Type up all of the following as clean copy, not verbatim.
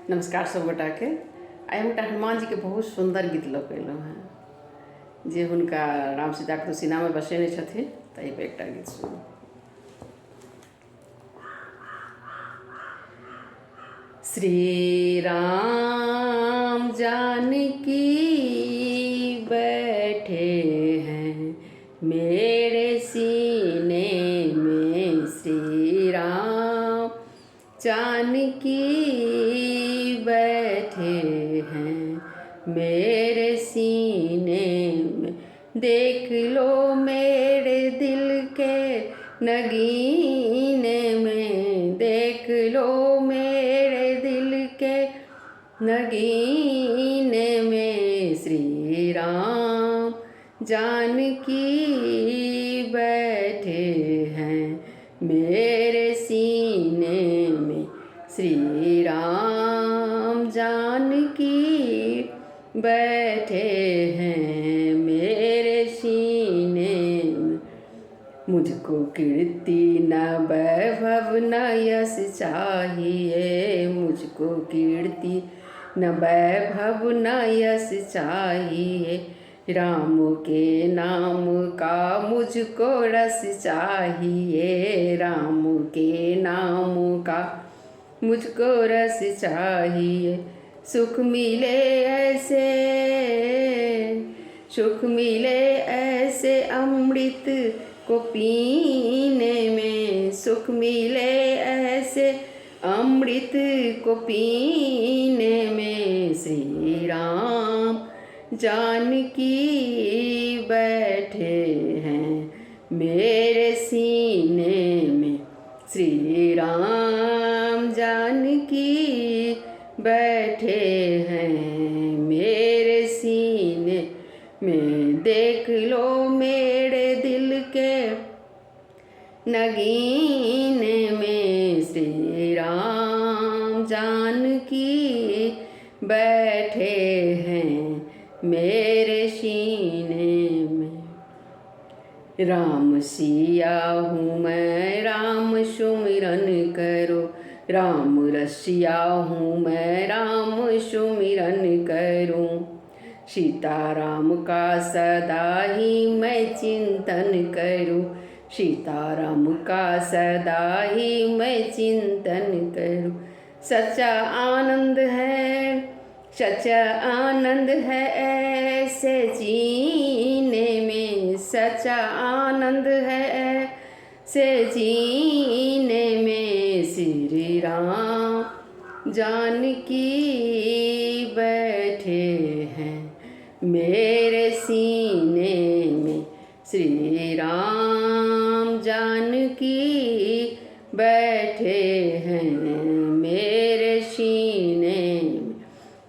नमस्कार सब गोटा के। आइ हम हनुमान जी के बहुत सुंदर गीत लऽ के अयलहुँ हैं जे हुनका राम सीता के तुलसीना में बसेने छथिन। ताहि पर एकटा गीत सुनू। श्री राम जानकी बैठे हैं मेरे सीने में, श्री राम जानकी बैठे हैं मेरे सीने में। देख लो मेरे दिल के नगीने में, देख लो मेरे दिल के नगीने में, श्री राम जानकी बैठे हैं मेरे सीने में, श्री राम जानकी बैठे हैं मेरे सीने में। मुझको कीर्ति न वैभव न यश चाहिए, मुझको कीर्ति न वैभव न यश चाहिए, राम के नाम का मुझको रस चाहिए, राम के नाम का मुझको रस चाहिए। सुख मिले ऐसे, सुख मिले ऐसे अमृत को पीने में, सुख मिले ऐसे अमृत को पीने में, श्री राम जानकी बैठे हैं मेरे सीने में, श्री राम जानकी बैठे हैं मेरे सीने में। देख लो मेरे दिल के नगीने में, श्री राम जानकी बैठे हैं मेरे सीने में। राम सिया हूँ मैं, राम सुमिरन करो, राम रसिया हूँ मैं, राम सुमिरन करूँ, सीताराम का सदा ही मैं चिंतन करूँ, सीताराम का सदा ही मैं चिंतन करूँ। सच्चा आनंद है, सच्चा आनंद है ऐसे जीने में, सच्चा आनंद है ऐसे जीने में, श्री राम जानकी बैठे हैं मेरे सीने में, श्री राम जानकी बैठे हैं मेरे सीने में।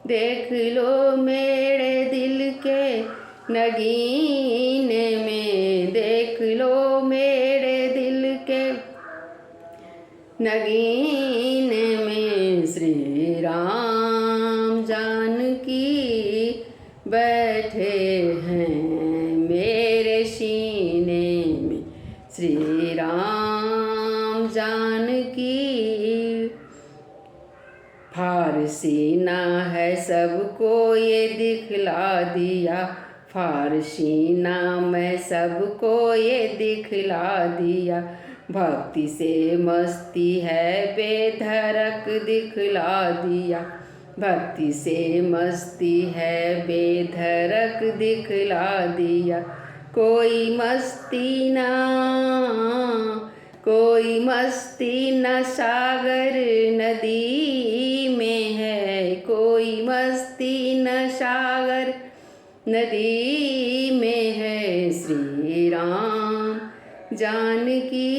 देख लो मेरे दिल के नगीने में, देख लो मेरे दिल के नगीने में, श्री राम जानकी बैठे हैं मेरे सीने में, श्री राम जानकी। फारसीना है सबको ये दिखला दिया, फारसीना मैं सबको ये दिखला दिया, भक्ति से मस्ती है बेधड़क दिखला दिया, भक्ति से मस्ती है बेधड़क दिखला दिया। कोई मस्ती ना, कोई मस्ती न सागर नदी में है, कोई मस्ती न सागर नदी में है, श्री राम जानकी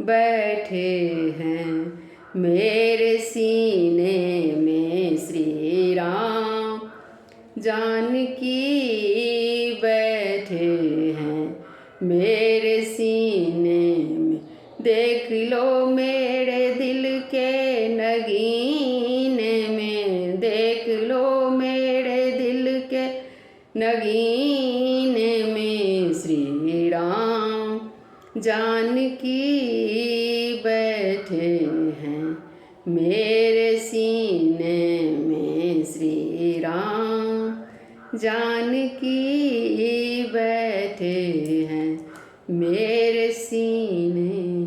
बैठे हैं मेरे सीने में, श्री राम जानकी बैठे हैं मेरे सीने में। देख लो मेरे दिल के नगीने में, देख लो मेरे दिल के नगीने में, श्री राम जानकी बैठे हैं मेरे मेरे सीने में श्री राम जानकी बैठे हैं, मेरे सीने